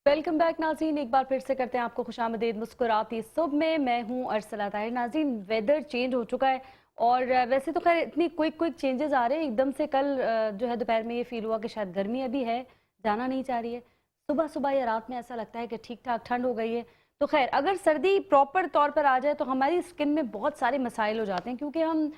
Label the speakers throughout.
Speaker 1: Welcome back नाज़रीन, एक बार फिर से करते हैं आपको खुशामदीद मुस्कुराती सुबह में। मैं हूं अरसला ताहिर। नाज़रीन, वेदर चेंज हो चुका है और वैसे तो खैर इतनी क्विक चेंजेस आ रहे हैं। एकदम से कल जो है दोपहर में ये फील हुआ कि शायद गर्मी अभी है, जाना नहीं चाह रही है। सुबह सुबह या रात में ऐसा लगता है कि ठीक ठाक ठंड हो गई है। तो खैर अगर सर्दी प्रॉपर तौर पर आ जाए तो हमारी स्किन में बहुत सारे मसाइल हो जाते हैं, क्योंकि हम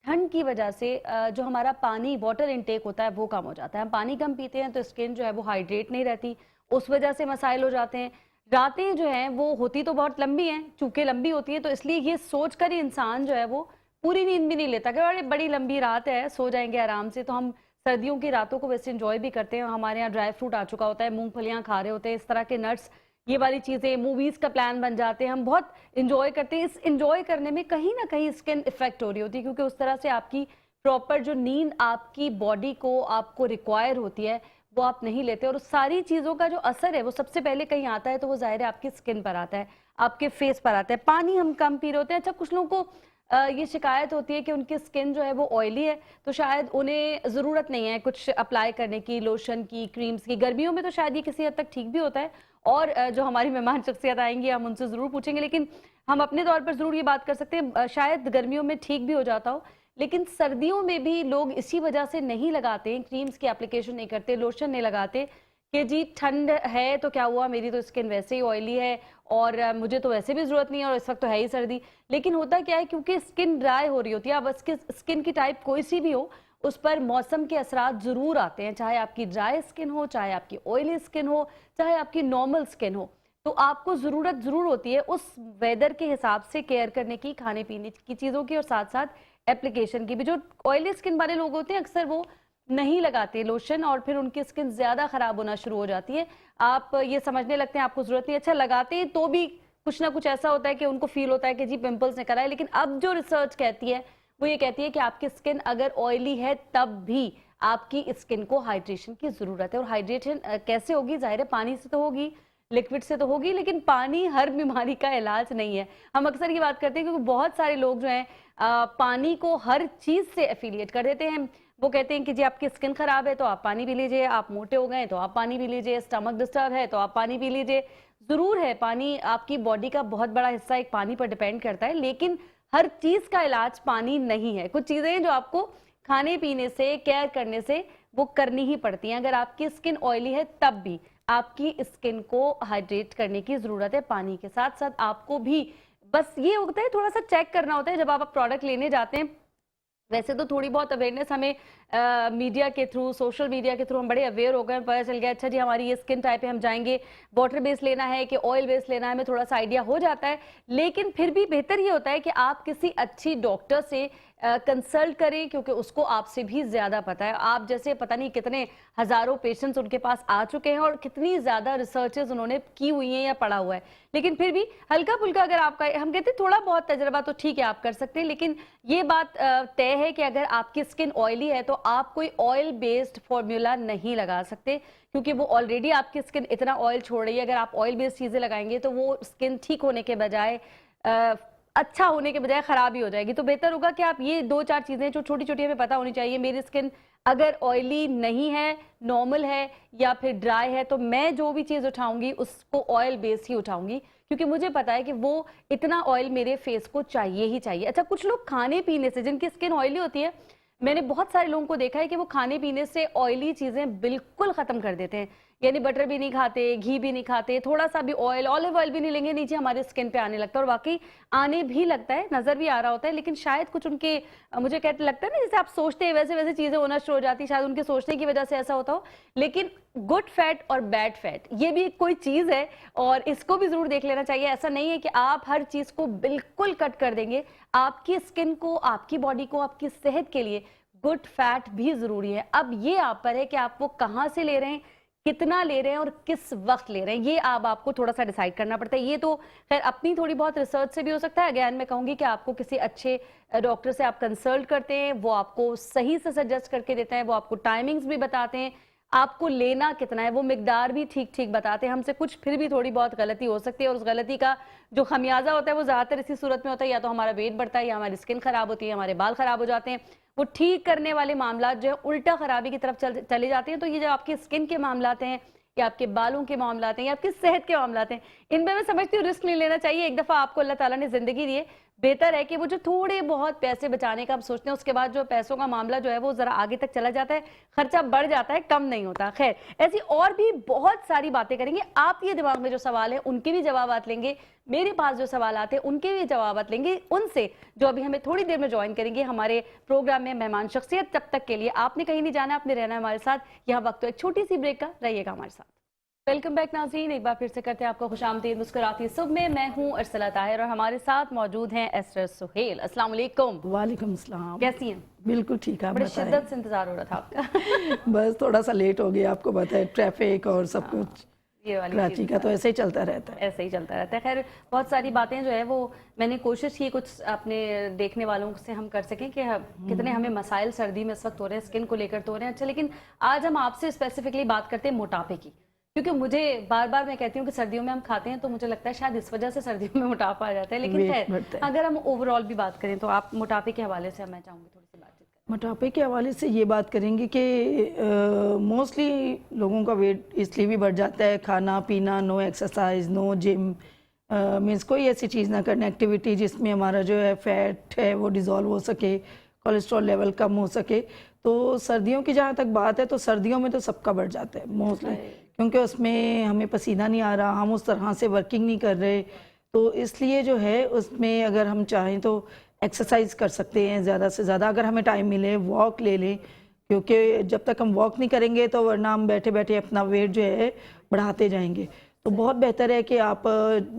Speaker 1: ठंड की वजह से जो हमारा पानी वाटर इनटेक होता है वो कम हो जाता है। हम पानी कम पीते हैं तो स्किन जो है वो हाइड्रेट नहीं रहती, उस वजह से मसाइल हो जाते हैं। रातें जो हैं वो होती तो बहुत लंबी हैं, चूंकि लंबी होती हैं तो इसलिए ये सोच कर ही इंसान जो है वो पूरी नींद भी नहीं लेता कि अरे बड़ी लंबी रात है, सो जाएंगे आराम से। तो हम सर्दियों की रातों को वैसे इंजॉय भी करते हैं। हमारे यहाँ ड्राई फ्रूट आ चुका होता है, मूंगफलियाँ खा रहे होते हैं, इस तरह के नट्स, ये वाली चीज़ें, मूवीज़ का प्लान बन जाते हैं, हम बहुत इंजॉय करते हैं। इस इंजॉय करने में कहीं ना कहीं स्किन इफेक्ट हो रही होती है, क्योंकि उस तरह से आपकी प्रॉपर जो नींद आपकी बॉडी को आपको रिक्वायर होती है वो आप नहीं लेते। और उस सारी चीज़ों का जो असर है वो सबसे पहले कहीं आता है तो वो जाहिर है आपकी स्किन पर आता है, आपके फेस पर आता है। पानी हम कम पी रहे होते हैं। अच्छा, कुछ लोगों को ये शिकायत होती है कि उनकी स्किन जो है वो ऑयली है, तो शायद उन्हें ज़रूरत नहीं है कुछ अप्लाई करने की, लोशन की, क्रीम्स की। गर्मियों में तो शायद ये किसी हद तक ठीक भी होता है। और जो हमारी मेहमान शख्सियत आएंगी हम उनसे ज़रूर पूछेंगे, लेकिन हम अपने तौर पर ज़रूर ये बात कर सकते हैं शायद गर्मियों में ठीक भी हो जाता हो, लेकिन सर्दियों में भी लोग इसी वजह से नहीं लगाते हैं, क्रीम्स की एप्लीकेशन नहीं करते, लोशन नहीं लगाते कि जी ठंड है तो क्या हुआ, मेरी तो स्किन वैसे ही ऑयली है और मुझे तो वैसे भी ज़रूरत नहीं है और इस वक्त तो है ही सर्दी। लेकिन होता क्या है, क्योंकि स्किन ड्राई हो रही होती है, अब उसकी स्किन की टाइप कोई सी भी हो, उस पर मौसम के असरात ज़रूर आते हैं, चाहे आपकी ड्राई स्किन हो, चाहे आपकी ऑयली स्किन हो, चाहे आपकी नॉर्मल स्किन हो। तो आपको ज़रूरत ज़रूर होती है उस वेदर के हिसाब से केयर करने की, खाने पीने की चीज़ों की, और साथ साथ एप्लीकेशन की भी। जो ऑयली स्किन वाले लोग होते हैं अक्सर वो नहीं लगाते लोशन और फिर उनकी स्किन ज्यादा खराब होना शुरू हो जाती है। आप ये समझने लगते हैं आपको जरूरत नहीं, अच्छा लगाते हैं तो भी कुछ ना कुछ ऐसा होता है कि उनको फील होता है कि जी पिंपल्स निकल आए। लेकिन अब जो रिसर्च कहती है वो ये कहती है कि आपकी स्किन अगर ऑयली है तब भी आपकी स्किन को हाइड्रेशन की जरूरत है। और हाइड्रेशन कैसे होगी, जाहिर है पानी से तो होगी, लिक्विड से तो होगी, लेकिन पानी हर बीमारी का इलाज नहीं है। हम अक्सर ये बात करते हैं क्योंकि बहुत सारे लोग जो हैं पानी को हर चीज से एफिलिएट कर देते हैं। वो कहते हैं कि जी आपकी स्किन खराब है तो आप पानी पी लीजिए, आप मोटे हो गए तो आप पानी पी लीजिए, स्टमक डिस्टर्ब है तो आप पानी पी लीजिए। जरूर है पानी आपकी बॉडी का बहुत बड़ा हिस्सा एक पानी पर डिपेंड करता है, लेकिन हर चीज का इलाज पानी नहीं है। कुछ चीजें जो आपको खाने पीने से, केयर करने से वो करनी ही पड़ती हैं। अगर आपकी स्किन ऑयली है तब भी आपकी स्किन को हाइड्रेट करने की जरूरत है पानी के साथ साथ। आपको भी बस ये होता है, थोड़ा सा चेक करना होता है जब आप प्रोडक्ट लेने जाते हैं। वैसे तो थोड़ी बहुत अवेयरनेस हमें मीडिया के थ्रू, सोशल मीडिया के थ्रू हम बड़े अवेयर हो गए, पता चल गया अच्छा जी हमारी ये स्किन टाइप है, हम जाएंगे वाटर बेस लेना है कि ऑयल बेस लेना है, हमें थोड़ा सा आइडिया हो जाता है। लेकिन फिर भी बेहतर ये होता है कि आप किसी अच्छी डॉक्टर से कंसल्ट करें, क्योंकि उसको आपसे भी ज्यादा पता है। आप जैसे पता नहीं कितने हजारों पेशेंट्स उनके पास आ चुके हैं और कितनी ज्यादा रिसर्चेज उन्होंने की हुई हैं या पढ़ा हुआ है। लेकिन फिर भी हल्का फुल्का अगर आपका, हम कहते हैं थोड़ा बहुत तजर्बा तो ठीक है आप कर सकते हैं, लेकिन ये बात तय है कि अगर आपकी स्किन ऑयली है तो आप कोई ऑयल बेस्ड फॉर्मूला नहीं लगा सकते, क्योंकि वो ऑलरेडी आपकी स्किन इतना ऑयल छोड़ रही है। अगर आप ऑयल बेस्ड चीजें लगाएंगे तो वो स्किन ठीक होने के बजाय, अच्छा होने के बजाय खराब ही हो जाएगी। तो बेहतर होगा कि आप ये दो चार चीजें जो छोटी छोटी हमें पता होनी चाहिए, मेरी स्किन अगर ऑयली नहीं है, नॉर्मल है या फिर ड्राई है, तो मैं जो भी चीज उठाऊंगी उसको ऑयल बेस्ड ही उठाऊंगी, क्योंकि मुझे पता है कि वो इतना ऑयल मेरे फेस को चाहिए ही चाहिए। अच्छा, कुछ लोग खाने पीने से, जिनकी स्किन ऑयली होती है, मैंने बहुत सारे लोगों को देखा है कि वो खाने पीने से ऑयली चीजें बिल्कुल खत्म कर देते हैं, यानी बटर भी नहीं खाते, घी भी नहीं खाते, थोड़ा सा भी ऑयल, ऑलिव ऑयल भी नहीं लेंगे, नीचे हमारे स्किन पे आने लगता है। और वाकई आने भी लगता है, नजर भी आ रहा होता है। लेकिन शायद कुछ उनके, मुझे कहते लगता है ना जैसे आप सोचते हैं वैसे वैसे चीजें होना शुरू हो जाती, शायद उनके सोचने की वजह से ऐसा होता हो। लेकिन गुड फैट और बैड फैट ये भी कोई चीज है और इसको भी जरूर देख लेना चाहिए। ऐसा नहीं है कि आप हर चीज को बिल्कुल कट कर देंगे। आपकी स्किन को, आपकी बॉडी को, आपकी सेहत के लिए गुड फैट भी जरूरी है। अब ये आप पर है कि आप वो कहां से ले रहे हैं, कितना ले रहे हैं और किस वक्त ले रहे हैं, ये आपको थोड़ा सा डिसाइड करना पड़ता है। ये तो खैर अपनी थोड़ी बहुत रिसर्च से भी हो सकता है। अगेन मैं कहूंगी कि आपको किसी अच्छे डॉक्टर से आप कंसल्ट करते हैं, वो आपको सही से सजेस्ट करके देते हैं, वो आपको टाइमिंग्स भी बताते हैं, आपको लेना कितना है वो मिकदार भी ठीक ठीक बताते हैं। हमसे कुछ फिर भी थोड़ी बहुत गलती हो सकती है और उस गलती का जो खमियाजा होता है वो ज्यादातर इसी सूरत में होता है, या तो हमारा वेट बढ़ता है, या हमारी स्किन खराब होती है, हमारे बाल खराब हो जाते हैं। वो ठीक करने वाले मामला जो है उल्टा खराबी की तरफ चले जाते हैं। तो ये जो आपकी स्किन के मामला हैं, या आपके बालों के मामलात हैं या आपकी सेहत के मामलात हैं, इनमें मैं समझती हूँ रिस्क नहीं लेना चाहिए। एक दफ़ा आपको अल्लाह ताला ने ज़िंदगी दी है, बेहतर है कि वो जो थोड़े बहुत पैसे बचाने का आप सोचते हैं, उसके बाद जो पैसों का मामला जो है वो ज़रा आगे तक चला जाता है, खर्चा बढ़ जाता है, कम नहीं होता। खैर, ऐसी और भी बहुत सारी बातें करेंगे। आप ये दिमाग में जो सवाल है उनके भी जवाब लेंगे, मेरे पास जो सवाल आते हैं उनके भी जवाब लेंगे उनसे, जो अभी हमें थोड़ी देर में ज्वाइन करेंगे हमारे प्रोग्राम में मेहमान शख्सियत। तब तक के लिए आपने कहीं नहीं जाना, आपने रहना है हमारे साथ। यहाँ वक्त तो एक छोटी सी ब्रेक का, रहिएगा हमारे साथ। वेलकम बैक नाज़रीन, एक बार फिर से करते हैं आपको खुशामदीद मुस्कुराती सुबह में। मैं हूं अरसला ताहिर और हमारे साथ मौजूद हैं एस्टर सुहेल। अस्सलाम वालेकुम।
Speaker 2: वालेकुम सलाम।
Speaker 1: कैसी हैं?
Speaker 2: बिल्कुल ठीक है।
Speaker 1: बड़ी शिद्दत से इंतजार हो रहा था आपका।
Speaker 2: बस थोड़ा सा लेट हो गया, आपको पता है ट्रैफिक और सब कुछ,
Speaker 1: ये वाली
Speaker 2: कराची का तो ऐसे ही चलता रहता है।
Speaker 1: ऐसे ही चलता रहता है। खैर, बहुत सारी बातें जो है वो मैंने कोशिश की कुछ अपने देखने वालों से हम कर सकें कि कितने हमें मसाइल सर्दी में इस वक्त हो रहे हैं, स्किन को लेकर तो हो रहे हैं। अच्छा, लेकिन आज हम आपसे स्पेसिफिकली बात करते हैं मोटापे की, क्योंकि मुझे बार बार मैं कहती हूँ कि सर्दियों में हम खाते हैं तो मुझे लगता है शायद इस वजह से सर्दियों में मोटापा आ जाता है। लेकिन खैर, अगर हम ओवरऑल भी बात करें तो आप मोटापे के हवाले से मैं चाहूँगी थोड़ी सी बातचीत करें।
Speaker 2: मोटापे के हवाले से ये बात करेंगे कि मोस्टली लोगों का वेट इसलिए भी बढ़ जाता है, खाना पीना, no exercise, no gym, means कोई ऐसी चीज़ ना करना, एक्टिविटी जिसमें हमारा जो है फैट है वो डिज़ोल्व हो सके, कोलेस्ट्रॉल लेवल कम हो सके। तो सर्दियों की जहाँ तक बात है तो सर्दियों में तो सबका बढ़ जाता है मोस्टली, क्योंकि उसमें हमें पसीना नहीं आ रहा, हम उस तरह से वर्किंग नहीं कर रहे। तो इसलिए जो है उसमें अगर हम चाहें तो एक्सरसाइज कर सकते हैं ज़्यादा से ज़्यादा, अगर हमें टाइम मिले वॉक ले लें, क्योंकि जब तक हम वॉक नहीं करेंगे तो वरना हम बैठे बैठे अपना वेट जो है बढ़ाते जाएंगे। तो बहुत बेहतर है कि आप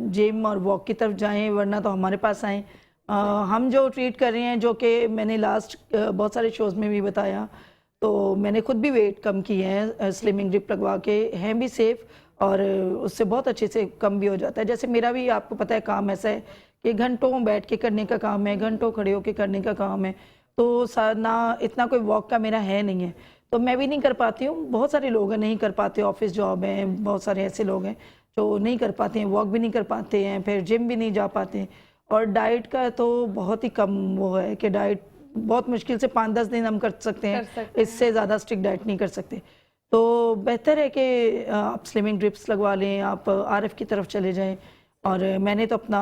Speaker 2: जिम और वॉक की तरफ जाएं, वरना तो हमारे पास आएँ। हम जो ट्रीट कर रहे हैं, जो कि मैंने लास्ट बहुत सारे शोज़ में भी बताया, तो मैंने खुद भी वेट कम किए हैं स्लिमिंग ड्रिप लगवा के, हैं भी सेफ़ और उससे बहुत अच्छे से कम भी हो जाता है। जैसे मेरा भी आपको पता है काम ऐसा है कि घंटों बैठ के करने का काम है, घंटों खड़े होके करने का काम है, तो ना इतना कोई वॉक का मेरा है नहीं है, तो मैं भी नहीं कर पाती हूँ। बहुत सारे लोग हैं नहीं कर पाते, ऑफिस जॉब हैं, बहुत सारे ऐसे लोग हैं जो नहीं कर पाते हैं, वॉक भी नहीं कर पाते हैं, फिर जिम भी नहीं जा पाते हैं। और डाइट का तो बहुत ही कम वो है कि डाइट बहुत मुश्किल से 5-10 दिन हम कर सकते हैं, इससे ज़्यादा स्ट्रिक्ट डाइट नहीं कर सकते। तो बेहतर है कि आप स्लिमिंग ड्रिप्स लगवा लें, आप आरएफ की तरफ चले जाएं। और मैंने तो अपना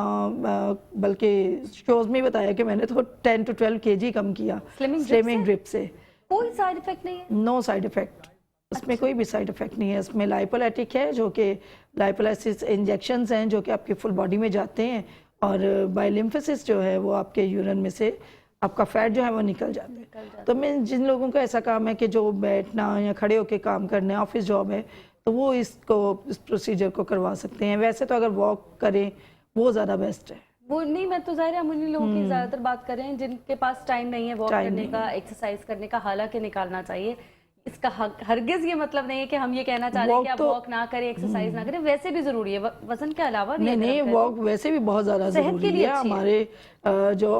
Speaker 2: बल्कि शोज़ में बताया कि मैंने तो 10 to 12 kg कम किया स्लिमिंग ड्रिप से।
Speaker 1: कोई साइड इफेक्ट नहीं है?
Speaker 2: नो साइड इफेक्ट, उसमें कोई भी साइड इफेक्ट नहीं है। इसमें लाइपोलाइटिक है, जो कि लाइपोलाइसिस इंजेक्शंस हैं जो कि आपकी फुल बॉडी में जाते हैं, और बायोलिम्फेसिस जो है वो आपके यूरिन में से आपका फैट जो है वो निकल जाता है। तो मैं जिन लोगों का ऐसा काम है कि जो बैठना या खड़े होकर काम करना है, ऑफिस जॉब है, तो वो इस प्रोसीजर को करवा सकते हैं। वैसे तो अगर वॉक करें वो ज़्यादा बेस्ट है।
Speaker 1: वो नहीं, मैं तो ज़ाहिर है हम उन्हीं लोगों की ज़्यादातर बात कर रहे हैं जिनके पास टाइम नहीं है वॉक करने का, एक्सरसाइज करने का, हालांकि निकालना चाहिए। इसका हरगिज ये मतलब नहीं है कि हम ये कहना चाह रहे हैं कि आप वॉक ना करें, एक्सरसाइज ना करें, वैसे भी जरूरी है वजन के अलावा भी।
Speaker 2: नहीं, वॉक वैसे भी बहुत ज़्यादा ज़रूरी है। हमारे जो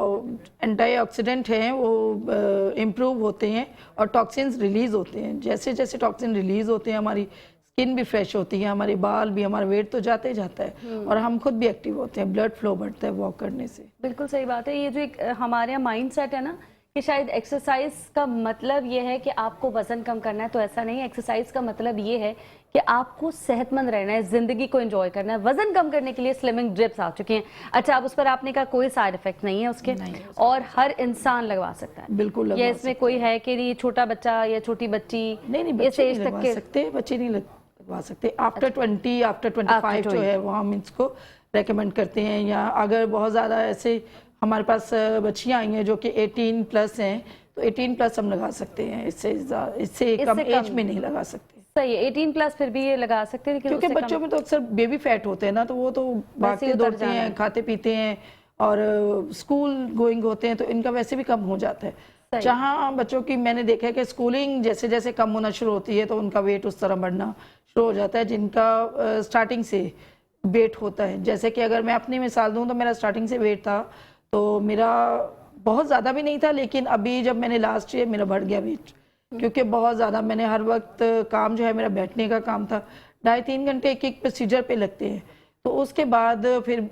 Speaker 2: एंटीऑक्सीडेंट हैं वो इम्प्रूव होते हैं और टॉक्सिन्स रिलीज होते हैं। जैसे जैसे टॉक्सिन रिलीज होते हैं हमारी स्किन भी फ्रेश होती है, हमारे बाल भी, हमारा वेट तो जाते जाता है और हम खुद भी एक्टिव होते हैं, ब्लड फ्लो बढ़ता है वॉक करने से।
Speaker 1: बिल्कुल सही बात है। ये जो एक हमारे यहाँ माइंड सेट है ना कि शायद एक्सरसाइज का मतलब ये है कि आपको वजन कम करना है, तो ऐसा नहीं है। एक्सरसाइज का मतलब ये है कि आपको सेहतमंद रहना है, जिंदगी को एंजॉय करना है। वजन कम करने के लिए स्लिमिंग ड्रिप्स आ चुके हैं। अच्छा, अब उस पर आपने कहा कोई साइड इफेक्ट नहीं है उसके, और हर इंसान लगवा सकता है।
Speaker 2: बिल्कुल,
Speaker 1: ये इसमें कोई है कि नहीं छोटा बच्चा या छोटी बच्ची?
Speaker 2: नहीं, बच्चे नहीं लगवा सकते, बच्चे नहीं लगवा सकते। आफ्टर 20, आफ्टर 25 जो है वो हम इसको रेकमेंड करते हैं। या अगर बहुत ज़्यादा ऐसे हमारे पास बच्चियाँ आई हैं जो कि 18 प्लस हैं, तो 18 प्लस हम लगा सकते हैं, इससे कम एज में नहीं लगा सकते।
Speaker 1: सही है, 18 प्लस फिर भी ये लगा सकते हैं,
Speaker 2: क्योंकि बच्चों में तो अक्सर बेबी फैट होते हैं ना, तो वो तो भागते दौड़ते हैं, खाते पीते हैं और स्कूल गोइंग होते हैं, तो इनका वैसे भी कम हो जाता है। जहाँ बच्चों की मैंने देखा है कि स्कूलिंग जैसे जैसे कम होना शुरू होती है तो उनका वेट उस तरह बढ़ना शुरू हो जाता है, जिनका स्टार्टिंग से वेट होता है। जैसे कि अगर मैं अपनी मिसाल दूँ तो मेरा स्टार्टिंग से वेट था, तो मेरा बहुत ज़्यादा भी नहीं था, लेकिन अभी जब मैंने लास्ट ईयर मेरा बढ़ गया वेट, क्योंकि बहुत ज़्यादा मैंने हर वक्त काम जो है मेरा बैठने का काम था, 2.5-3 घंटे एक प्रोसीजर पे लगते हैं। तो उसके बाद फिर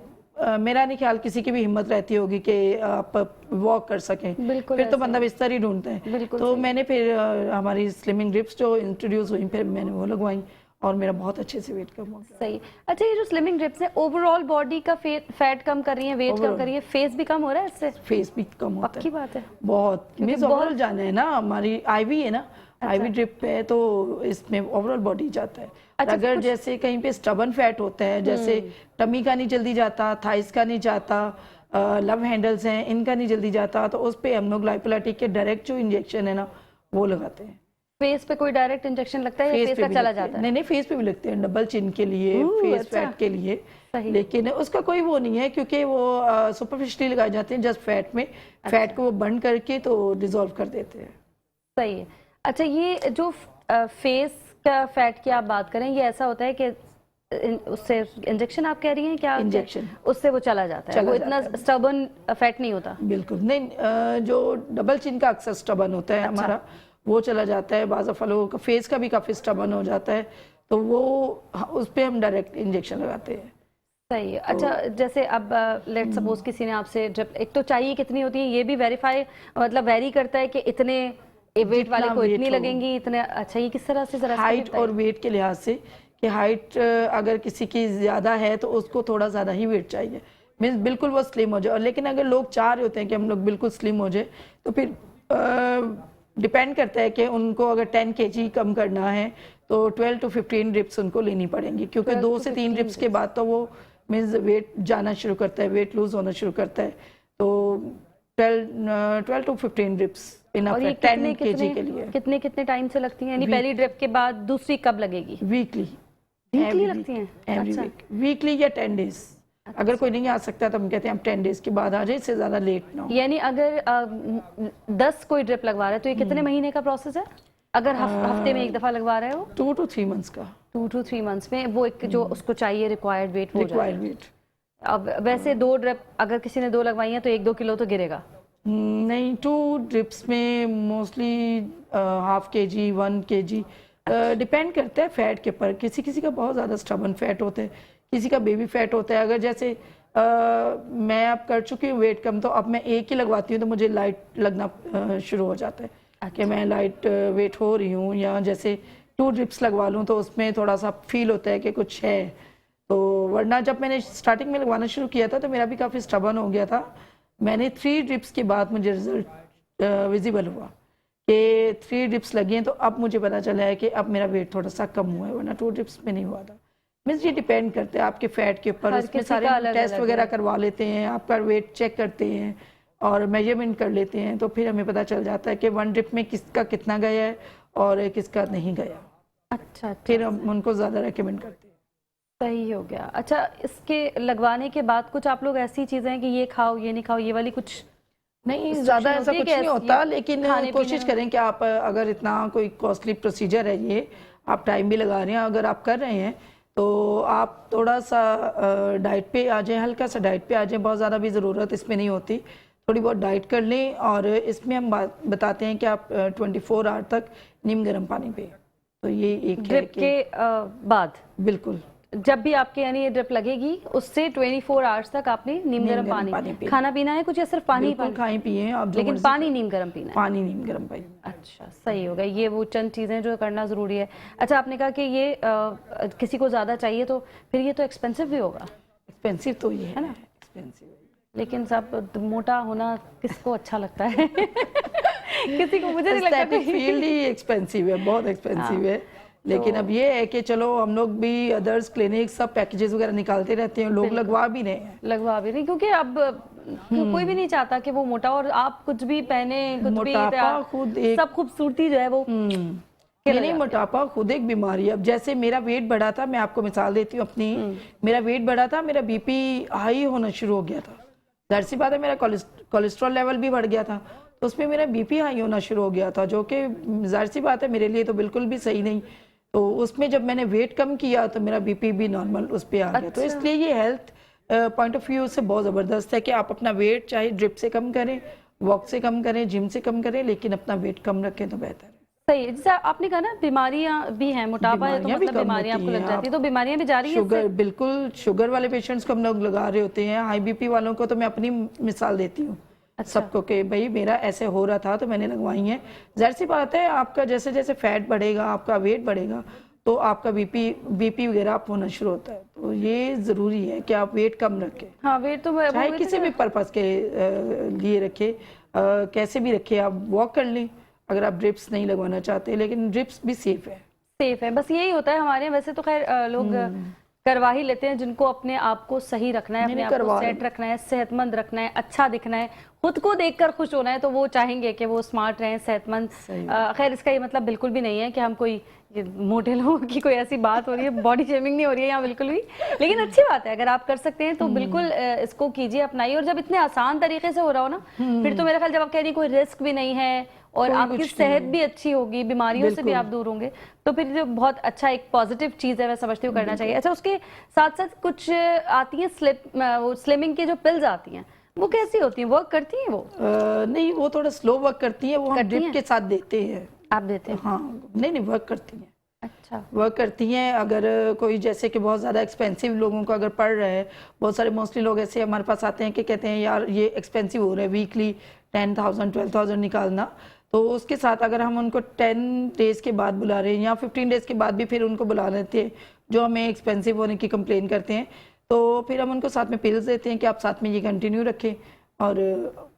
Speaker 2: मेरा नहीं ख्याल किसी की भी हिम्मत रहती होगी कि आप वॉक कर सकें, फिर तो बंदा बिस्तर ही ढूंढता है। तो मैंने फिर हमारी स्लिमिंग ड्रिप्स जो इंट्रोड्यूस हुई, फिर मैंने वो लगवाई और मेरा बहुत अच्छे से वेट कम हो गया।
Speaker 1: सही। अच्छा, ये जो स्लिमिंग ड्रिप्स है ओवरऑल बॉडी का फैट कम कर रही है, वेट कम कर रही है, फेस भी कम हो रहा है इससे?
Speaker 2: फेस भी कम होता
Speaker 1: पक्की
Speaker 2: है
Speaker 1: बात है।
Speaker 2: बहुत। मीन्स ओवरऑल जाना है ना, हमारी आईवी है ना, आईवी ड्रिप है तो इसमें ओवरऑल बॉडी जाता है। अगर जैसे कहीं पे स्टबन फैट होता है, जैसे टमी का नहीं जल्दी जाता, थाइस का नहीं जाता, लव हैंडल्स हैं इनका नहीं जल्दी जाता, तो उस पे हम लोग लाइपोलाइटिक के डायरेक्ट जो इंजेक्शन है ना वो लगाते हैं।
Speaker 1: फेस पे कोई डायरेक्ट इंजेक्शन लगता है या फेस का चला जाता है?
Speaker 2: नहीं, फेस पे भी लगते हैं, डबल चिन के लिए, फेस फैट के लिए। लेकिन उसका कोई वो नहीं है, क्योंकि वो सुपरफिशियली लगाए जाते हैं जस्ट फैट में। फैट को वो बर्न करके तो डिसॉल्व कर देते हैं।
Speaker 1: सही है। अच्छा, ये जो फेस का फैट की आप बात करें, ये ऐसा होता है कि उससे इंजेक्शन आप कह रही हैं क्या?
Speaker 2: इंजेक्शन
Speaker 1: उससे वो चला जाता है, वो इतना स्टबन फैट नहीं होता?
Speaker 2: बिल्कुल नहीं, जो डबल चिन का अक्सर स्टबन होता है हमारा वो चला जाता है। बाज़ दफ़ा लोगों का फेस का भी काफ़ी स्टबन हो जाता है, तो वो उस पर हम डायरेक्ट इंजेक्शन लगाते हैं।
Speaker 1: सही है। अच्छा, जैसे अब लेट सपोज किसी ने आपसे ड्रिप, एक तो चाहिए कितनी होती है ये भी वेरीफाई, मतलब वेरी करता है कि इतने वेट वाले को इतनी लगेंगी, इतने। अच्छा, ये किस तरह से? जरा
Speaker 2: हाइट और वेट के लिहाज से कि हाइट अगर किसी की ज़्यादा है तो उसको थोड़ा ज़्यादा ही वेट चाहिए, मीन्स बिल्कुल वो स्लिम हो जाए। और लेकिन अगर लोग चाह रहे होते हैं कि हम लोग बिल्कुल स्लिम हो जाए, तो फिर डिपेंड करता है कि उनको अगर 10 kg कम करना है तो 12 to 15 ड्रिप्स उनको लेनी पड़ेंगी, क्योंकि 2 से 3 ड्रिप्स के बाद तो वो मीन्स वेट जाना शुरू करता है, वेट लूज होना शुरू करता है। तो 12 to 15 ड्रिप्स इनफ है 10 kg के लिए।
Speaker 1: कितने कितने टाइम से लगती हैं? यानी पहली ड्रिप के बाद दूसरी कब लगेगी?
Speaker 2: वीकली
Speaker 1: लगती हैं?
Speaker 2: एवरी वीक, वीकली या 10 डेज। अगर कोई नहीं आ सकता तो हम कहते हैं आप 10 डेज के बाद आ जाए, इससे ज्यादा लेट ना हो।
Speaker 1: यानी अगर 10 कोई ड्रिप लगवा रहा है तो ये कितने महीने का प्रोसेस है? अगर हफ्ते में एक दफा लगवा रहे हो?
Speaker 2: 2 to 3 मंथ्स का।
Speaker 1: 2 to 3 मंथ्स में वो एक जो उसको चाहिए रिक्वायर्ड वेट हो जाए। अब वैसे 2 ड्रिप अगर किसी ने 2 लगवाई है तो 1-2 किलो तो गिरेगा?
Speaker 2: नहीं, 2 ड्रिप्स में मोस्टली ½ kg 1 kg डिपेंड करता है फैट के ऊपर। किसी किसी का बहुत ज़्यादा स्टबन फैट होता है, किसी का बेबी फैट होता है। अगर जैसे मैं अब कर चुकी हूँ वेट कम, तो अब मैं एक ही लगवाती हूँ तो मुझे लाइट लगना शुरू हो जाता है कि मैं लाइट वेट हो रही हूँ। या जैसे 2 ड्रिप्स लगवा लूँ तो उसमें थोड़ा सा फील होता है कि कुछ है। तो वरना जब मैंने स्टार्टिंग में लगवाना शुरू किया था तो मेरा भी काफ़ी स्टबन हो गया था। मैंने 3 ड्रिप्स के बाद मुझे रिजल्ट विजिबल हुआ कि 3 ड्रिप्स लगी हैं, तो अब मुझे पता चला है कि अब मेरा वेट थोड़ा सा कम हुआ है, वरना 2 ड्रिप्स में नहीं हुआ था। मीन्स ये डिपेंड करते हैं आपके फैट के ऊपर, उसमें सारे टेस्ट वगैरह करवा लेते हैं, आपका वेट चेक करते हैं और मेजरमेंट कर लेते हैं, तो फिर हमें पता चल जाता है कि 1 ड्रिप में किसका कितना गया है और किसका नहीं गया।
Speaker 1: अच्छा,
Speaker 2: फिर हम उनको ज़्यादा रेकमेंड करते हैं।
Speaker 1: सही हो गया। अच्छा, इसके लगवाने के बाद कुछ आप लोग ऐसी चीज़ें हैं कि ये खाओ ये नहीं खाओ, ये वाली कुछ
Speaker 2: नहीं, ज़्यादा ऐसा कुछ नहीं होता, लेकिन कोशिश करें कि आप अगर इतना कोई कॉस्टली प्रोसीजर है, ये आप टाइम भी लगा रहे हैं, अगर आप कर रहे हैं तो आप थोड़ा सा डाइट पे आ जाएं, हल्का सा डाइट पे आ जाएं। बहुत ज़्यादा भी ज़रूरत इसमें नहीं होती, थोड़ी बहुत डाइट कर लें। और इसमें हम बताते हैं कि आप 24 आवर तक नीम गर्म पानी पिए। तो ये एक
Speaker 1: ड्रिप के बाद
Speaker 2: बिल्कुल
Speaker 1: जब भी आपके यानी ये ड्रिप लगेगी उससे 24 आवर्स तक आपने नीम गर्म पानी खाना पीना है कुछ या सिर्फ पानी?
Speaker 2: खाएं पिए आप,
Speaker 1: लेकिन पानी नीम गर्म पीना है।
Speaker 2: पानी नीम गर्म पानी।
Speaker 1: अच्छा, सही हो गया। ये वो चंद चीज़ें जो करना ज़रूरी है। अच्छा, आपने कहा कि ये किसी को ज़्यादा चाहिए तो फिर ये तो एक्सपेंसिव भी होगा?
Speaker 2: एक्सपेंसिव तो ये
Speaker 1: है ना,
Speaker 2: एक्सपेंसिव।
Speaker 1: लेकिन सब मोटा होना किसको अच्छा लगता है? किसी को, मुझे नहीं लगता।
Speaker 2: फील्ड ही एक्सपेंसिव है, बहुत एक्सपेंसिव है। लेकिन अब ये है कि चलो हम लोग भी अदर्स क्लिनिक सब पैकेजेस वगैरह निकालते रहते हैं, लोग लगवा भी रहे हैं,
Speaker 1: क्योंकि अब कोई भी नहीं चाहता कि वो मोटा, और आप कुछ भी पहने कुछ भी
Speaker 2: खुद एक
Speaker 1: सब खूबसूरती जो है वो
Speaker 2: नहीं, मोटापा खुद एक बीमारी है। अब जैसे मेरा वेट बढ़ा था, मैं आपको मिसाल देती हूँ अपनी, मेरा वेट बढ़ा था, मेरा बीपी हाई होना शुरू हो गया था। जाहिर सी बात है मेरा कोलेस्ट्रॉल लेवल भी बढ़ गया था, तो उसमें मेरा बीपी हाई होना शुरू हो गया था, जो कि जाहिर सी बात है मेरे लिए तो बिल्कुल भी सही नहीं। तो उसमें जब मैंने वेट कम किया तो मेरा बीपी भी नॉर्मल उस पर आ गया। तो इसलिए ये हेल्थ पॉइंट ऑफ व्यू से बहुत ज़बरदस्त है कि आप अपना वेट चाहे ड्रिप से कम करें, वॉक से कम करें, जिम से कम करें, लेकिन अपना वेट कम रखें तो बेहतर है।
Speaker 1: सही है। जैसे आपने कहा ना बीमारियां भी हैं, मोटापा है तो मतलब बीमारियां आपको लग जाती है, तो बीमारियां भी जारी हैं?
Speaker 2: शुगर, बिल्कुल, शुगर वाले पेशेंट्स को हम लोग लगा रहे होते हैं। हाई बीपी वालों को तो मैं अपनी मिसाल देती हूँ सबको कि भाई मेरा ऐसे हो रहा था तो मैंने लगवाई है। जाहिर सी बात है आपका जैसे जैसे फैट बढ़ेगा, आपका वेट बढ़ेगा, तो आपका बीपी वगैरह आप होना शुरू होता है। तो ये ज़रूरी है कि आप वेट कम रखें।
Speaker 1: हाँ, वेट तो मैं
Speaker 2: चाहे किसी भी पर्पज़ के लिए रखें, कैसे भी रखें। आप वॉक कर लें अगर आप ड्रिप्स नहीं लगवाना चाहते, लेकिन ड्रिप्स भी सेफ है।
Speaker 1: सेफ है, बस यही होता है हमारे यहाँ। वैसे तो खैर लोग करवा ही लेते हैं, जिनको अपने आप को सही रखना है, अपने आप को सेट रखना है, सेहतमंद रखना है, अच्छा दिखना है, खुद को देखकर खुश होना है, तो वो चाहेंगे कि वो स्मार्ट रहें, सेहतमंद। खैर इसका ये मतलब बिल्कुल भी नहीं है कि हम कोई मोटे लोगों की कोई ऐसी बात हो रही है, बॉडी शेमिंग नहीं हो रही है यहाँ बिल्कुल भी। लेकिन अच्छी बात है, अगर आप कर सकते हैं तो बिल्कुल इसको कीजिए, अपनाइए। और जब इतने आसान तरीके से हो रहा हो ना, फिर तो मेरा ख्याल, जब आप कह रही कोई रिस्क भी नहीं है और आपकी सेहत भी अच्छी होगी, बीमारियों से भी आप दूर होंगे, तो फिर जो बहुत अच्छा एक पॉजिटिव चीज है, मैं समझती हूँ करना चाहिए। अच्छा, उसके साथ साथ कुछ आती है स्लिमिंग की जो पिल्स आती हैं, वो कैसी होती हैं, वर्क करती हैं वो?
Speaker 2: नहीं, वो थोड़ा स्लो वर्क करती है, वो हम ड्रिप के साथ देते हैं।
Speaker 1: आप देते हैं?
Speaker 2: हाँ, नहीं वर्क करती हैं।
Speaker 1: अच्छा, वर्क
Speaker 2: करती हैं। अगर कोई जैसे कि बहुत ज़्यादा एक्सपेंसिव लोगों को अगर पड़ रहा है, बहुत सारे मोस्टली लोग ऐसे हमारे पास आते हैं कि कहते हैं यार ये एक्सपेंसिव हो रहा है, वीकली 10,000 12,000 निकालना। तो उसके साथ अगर हम उनको 10 डेज़ के बाद बुला रहे हैं या 15 डेज़ के बाद भी फिर उनको बुला लेते हैं, जो हमें एक्सपेंसिव होने की कंप्लेन करते हैं, तो फिर हम उनको साथ में पिल्स देते हैं कि आप साथ में ये कंटिन्यू रखें, और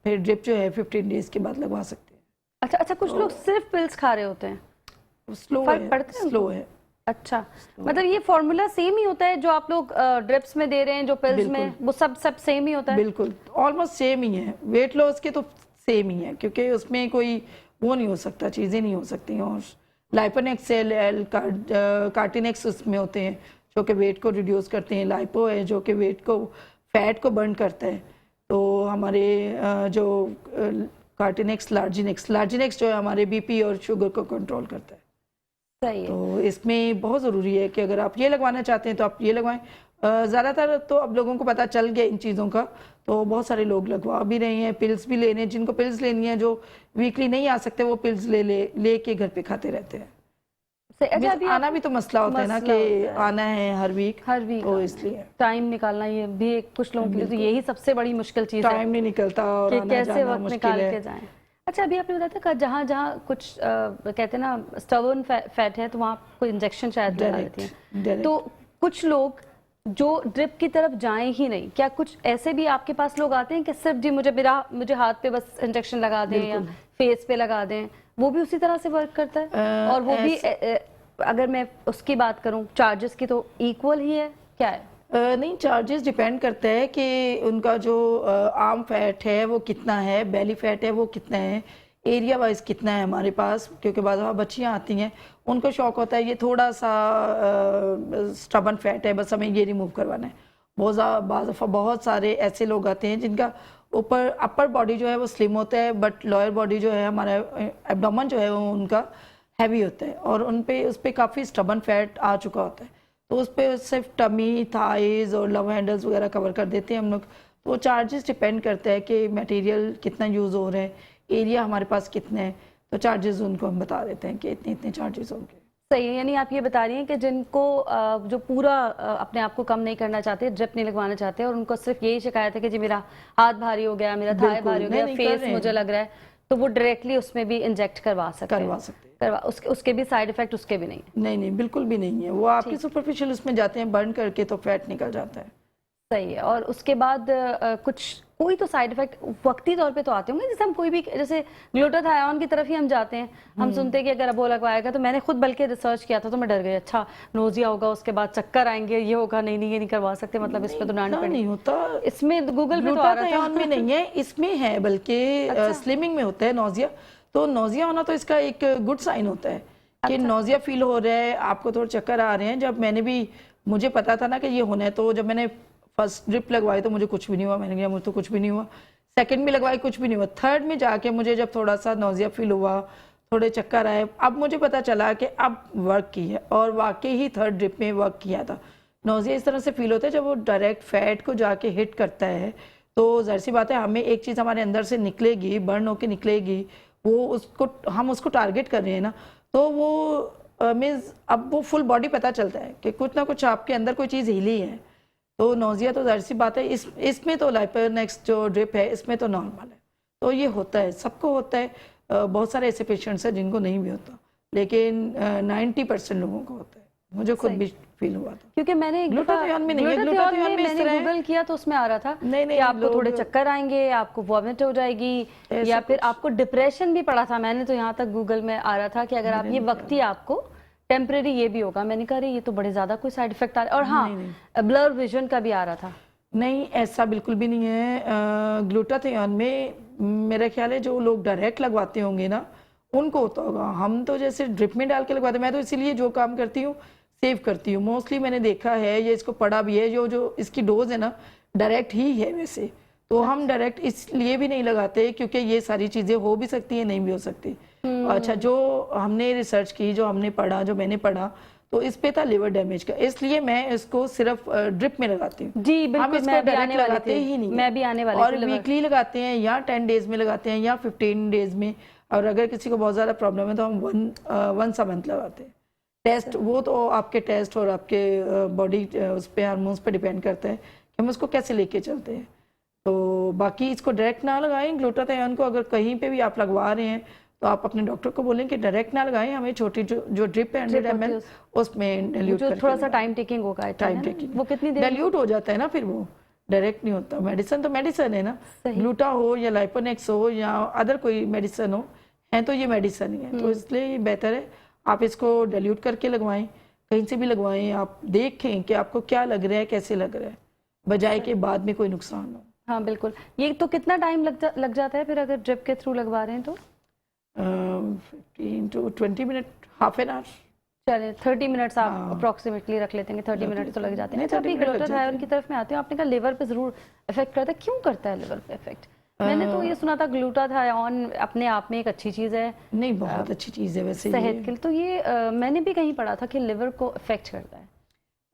Speaker 2: फिर ड्रिप जो है 15 डेज़ के बाद लगवा सकते हैं।
Speaker 1: अच्छा अच्छा, कुछ लोग सिर्फ पिल्स खा रहे होते हैं,
Speaker 2: स्लो है।
Speaker 1: अच्छा, मतलब ये फॉर्मूला सेम ही होता है जो आप लोग ड्रिप्स में दे रहे हैं, जो पिल्स में, वो सब सेम ही होता है?
Speaker 2: बिल्कुल, ऑलमोस्ट सेम ही है। वेट लॉस के तो सेम ही है, क्योंकि उसमें कोई वो नहीं हो सकता, चीज़ें नहीं हो सकती। और लाइपोनेक्स कार्टिनेक्स उसमें होते हैं जो कि वेट को रिड्यूस करते हैं, लाइपो है जो कि वेट को, फैट को बर्न करता है। तो हमारे जो कार्टिनेक्स लार्जिनेक्स जो है हमारे बीपी और शुगर को कंट्रोल करता है।
Speaker 1: सही है।
Speaker 2: तो इसमें बहुत ज़रूरी है कि अगर आप ये लगवाना चाहते हैं तो आप ये लगवाएं। ज़्यादातर तो अब लोगों को पता चल गया इन चीज़ों का, तो बहुत सारे लोग लगवा भी रहे हैं। पिल्स भी ले रहे हैं, जिनको पिल्स लेनी है, जो वीकली नहीं आ सकते, वो पिल्स ले के घर पे खाते रहते हैं।
Speaker 1: अच्छा, अभी
Speaker 2: आना भी तो मसला होता है ना कि आना है हर वीक, तो इसलिए
Speaker 1: टाइम निकालना ये भी एक, कुछ लोगों के लिए तो यही सबसे बड़ी मुश्किल चीज़ है,
Speaker 2: टाइम नहीं निकलता और
Speaker 1: कि कैसे वक्त निकाल के जाएं। अच्छा, अभी आपने बताया था जहाँ जहाँ कुछ कहते हैं ना स्टबर्न फैट है, तो वहाँ कोई इंजेक्शन शायद लगा देती हैं। तो कुछ लोग जो ड्रिप की तरफ जाएं ही नहीं, क्या कुछ ऐसे भी आपके पास लोग आते हैं कि सिर्फ जी मुझे हाथ पे बस इंजेक्शन लगा दें या फेस पे लगा दें, वो भी उसी तरह से वर्क करता है? और वो भी अगर मैं उसकी बात करूं चार्जेस की, तो इक्वल ही है, क्या है?
Speaker 2: नहीं, चार्जेस डिपेंड करता है कि उनका जो आर्म फैट है वो कितना है, बेली फैट है वो कितना है, एरिया वाइज कितना है हमारे पास। क्योंकि बाद बच्चियाँ आती हैं, उनको शौक होता है ये थोड़ा सा स्टबन फैट है, बस हमें ये रिमूव करवाना है। बहुत सारे ऐसे लोग आते हैं जिनका ऊपर अपर बॉडी जो है वो स्लिम होता है, बट लोअर बॉडी जो है, हमारा एब्डोमेन जो है वो उनका हैवी होता है, और उस पर काफ़ी स्टबन फैट आ चुका होता है। तो उस पर सिर्फ टमी, थाइज और लव हैंडल्स वगैरह कवर कर देते हैं हम लोग। तो वो चार्जेस डिपेंड करता है कि मटेरियल कितना यूज़ हो रहा है, एरिया हमारे पास कितना है, तो चार्जेस उनको हम बता देते हैं कि इतने इतने चार्जेस होंगे।
Speaker 1: सही है, यानी आप ये बता रही हैं कि जिनको जो पूरा अपने आप को कम नहीं करना चाहते, ड्रिप नहीं लगवाना चाहते, और उनको सिर्फ यही शिकायत है कि जी मेरा हाथ भारी हो गया, मेरा थाई भारी हो गया, फेस मुझे लग रहा है, तो वो डायरेक्टली उसमें भी इंजेक्ट करवा सकते हैं। उसके भी साइड इफेक्ट उसके भी नहीं? बिल्कुल भी नहीं है।
Speaker 2: वो आपके सुपरफिशियल उसमें जाते हैं, बर्न करके तो फैट निकल जाता है।
Speaker 1: सही है। और उसके बाद कोई तो साइड इफेक्ट वक्ती तौर पे तो आते होंगे, जैसे हम कोई भी, जैसे ग्लूटाथायोन की तरफ ही हम जाते हैं, हम सुनते हैं कि अगर वो लगवाएगा, तो मैंने खुद बल्कि रिसर्च किया था तो मैं डर गई, अच्छा नोजिया होगा, उसके बाद चक्कर आएंगे, ये होगा, नहीं ये नहीं करवा सकते, मतलब इस पे तो
Speaker 2: नहीं होता।
Speaker 1: इसमें गूगल पे तो आ रहा था
Speaker 2: में नहीं है, इसमें है, बल्कि स्लिमिंग में होता है नोजिया। तो नोजिया होना तो इसका एक गुड साइन होता है कि नोजिया फील हो रहा है, आपको थोड़े चक्कर आ रहे हैं। जब मुझे पता था ना कि ये होना है, तो जब मैंने फर्स्ट ड्रिप लगवाई तो मुझे कुछ भी नहीं हुआ, मैंने कहा मुझे तो कुछ भी नहीं हुआ। सेकंड में लगवाई, कुछ भी नहीं हुआ। थर्ड में जाके मुझे जब थोड़ा सा नोजिया फील हुआ, थोड़े चक्कर आए, अब मुझे पता चला कि अब वर्क की है, और वाकई ही थर्ड ड्रिप में वर्क किया था। नोजिया इस तरह से फील होता है जब वो डायरेक्ट फैट को जाके हिट करता है, तो जाहिर सी बात है हमें एक चीज़ हमारे अंदर से निकलेगी, बर्न होकर निकलेगी, हम उसको टारगेट कर रहे हैं ना, तो वो मीन्स अब वो फुल बॉडी पता चलता है कि कुछ ना कुछ आपके अंदर कोई चीज़ हिली है। तो नोजिया तो जाहिर सी बात है, इसमें तो लाइपोनेक्स जो ड्रिप है इसमें तो नॉर्मल है, तो ये होता है, सबको होता है। बहुत सारे ऐसे पेशेंट्स हैं जिनको नहीं भी होता, लेकिन 90% लोगों को होता है। मुझे खुद
Speaker 1: सही।
Speaker 2: भी फील हुआ था।
Speaker 1: क्योंकि मैंने एक
Speaker 2: ग्लूटाथियोन में नहीं है,
Speaker 1: ग्लूटाथियोन
Speaker 2: ग्लूटाथियोन में इस
Speaker 1: मैंने
Speaker 2: तरह है।
Speaker 1: गूगल किया तो उसमें आ रहा था
Speaker 2: नहीं,
Speaker 1: कि
Speaker 2: नहीं,
Speaker 1: आपको थोड़े
Speaker 2: लोग
Speaker 1: चक्कर आएंगे, आपको वॉमिट हो जाएगी,
Speaker 2: ऐसा
Speaker 1: या फिर
Speaker 2: कुछ
Speaker 1: आपको डिप्रेशन भी पड़ा था। मैंने तो यहाँ तक गूगल में आ रहा था कि अगर आप
Speaker 2: मैंने
Speaker 1: ये
Speaker 2: नहीं
Speaker 1: वक्ती आपको टेम्परेरी ये भी होगा। मैंने कहा अरे ये तो बड़े ज्यादा कोई साइड इफेक्ट आ रहा है। और
Speaker 2: नहीं,
Speaker 1: हाँ, ब्लर विजन का भी आ रहा था।
Speaker 2: नहीं, ऐसा बिल्कुल भी नहीं है। ग्लूटाथियोन में मेरा ख्याल है जो लोग डायरेक्ट लगवाते होंगे ना, उनको होता होगा। हम तो जैसे ड्रिप में डाल के लगवाते हैं। मैं तो इसीलिए जो काम करती हूँ सेव करती हूँ। मोस्टली मैंने देखा है, ये इसको पढ़ा भी है, जो जो इसकी डोज है ना डायरेक्ट ही है वैसे। तो हम डायरेक्ट इसलिए भी नहीं लगाते क्योंकि ये सारी चीज़ें हो भी सकती हैं, नहीं भी हो सकती। अच्छा, जो हमने रिसर्च की, जो हमने पढ़ा, जो मैंने पढ़ा, तो इस पे था लिवर डैमेज का, इसलिए मैं इसको सिर्फ ड्रिप में लगाती हूँ।
Speaker 1: जी
Speaker 2: हम
Speaker 1: बिल्कुल,
Speaker 2: इसको
Speaker 1: मैं भी
Speaker 2: डायरेक्ट
Speaker 1: आने वाली
Speaker 2: लगाते ही
Speaker 1: थी,
Speaker 2: नहीं
Speaker 1: मैं भी आने वाली
Speaker 2: और
Speaker 1: थी liver।
Speaker 2: वीकली लगाते हैं या 10 डेज में लगाते हैं या 15 डेज में। और अगर किसी को बहुत ज़्यादा प्रॉब्लम है तो हम वंस अ मंथ लगाते हैं। टेस्ट वो तो आपके टेस्ट और आपके बॉडी उस पे हार्मोन्स पे डिपेंड करता है कि हम उसको कैसे लेके चलते हैं। तो बाकी इसको डायरेक्ट ना लगाएं ग्लूटाथियोन को। अगर कहीं पे भी आप लगवा रहे हैं तो आप अपने डॉक्टर को बोलें कि डायरेक्ट ना लगाएं, हमें छोटी जो ड्रिप है 100 ml उसमें डाइल्यूट
Speaker 1: जो
Speaker 2: करके
Speaker 1: थोड़ा सा टाइम टेकिंग होगा,
Speaker 2: टाइम टेकिंग
Speaker 1: वो कितनी देर
Speaker 2: डाइल्यूट हो जाता है ना, फिर वो डायरेक्ट नहीं होता। मेडिसिन तो मेडिसिन है ना,
Speaker 1: सही।
Speaker 2: ग्लूटा हो या लाइपोनेक्स हो या अदर कोई मेडिसिन हो, है तो ये मेडिसिन ही है। तो इसलिए ये बेहतर है आप इसको डाइल्यूट करके लगवाएं, कहीं से भी लगवाएं। आप देखें कि आपको क्या लग रहा है, कैसे लग रहा है, बजाय के बाद में कोई नुकसान हो।
Speaker 1: हाँ बिल्कुल। ये तो कितना टाइम लग जाता है फिर अगर ड्रिप के थ्रू लगवा रहे हैं तो?
Speaker 2: 15 to 20 minute, half an hour.
Speaker 1: चले 30 मिनट्स आप
Speaker 2: हाँ।
Speaker 1: अप्रोक्सीमेटली रख लेते हैं, 30 मिनट तो लग जाते हैं।
Speaker 2: नहीं,
Speaker 1: अच्छा,
Speaker 2: 30
Speaker 1: अभी
Speaker 2: मिनट लग
Speaker 1: ग्लूटाथियोन
Speaker 2: जाते
Speaker 1: की तरफ में आते हो, आपने कहा लिवर पे जरूर इफेक्ट करता है, क्यों करता है लिवर पे इफेक्ट? मैंने तो ये सुना था ग्लूटाथियोन अपने आप में एक अच्छी चीज है
Speaker 2: नहीं, बहुत अच्छी चीज़ है वैसे
Speaker 1: सेहत
Speaker 2: ये।
Speaker 1: के लिए। तो ये मैंने भी कहीं पढ़ा था कि लिवर को इफेक्ट करता है।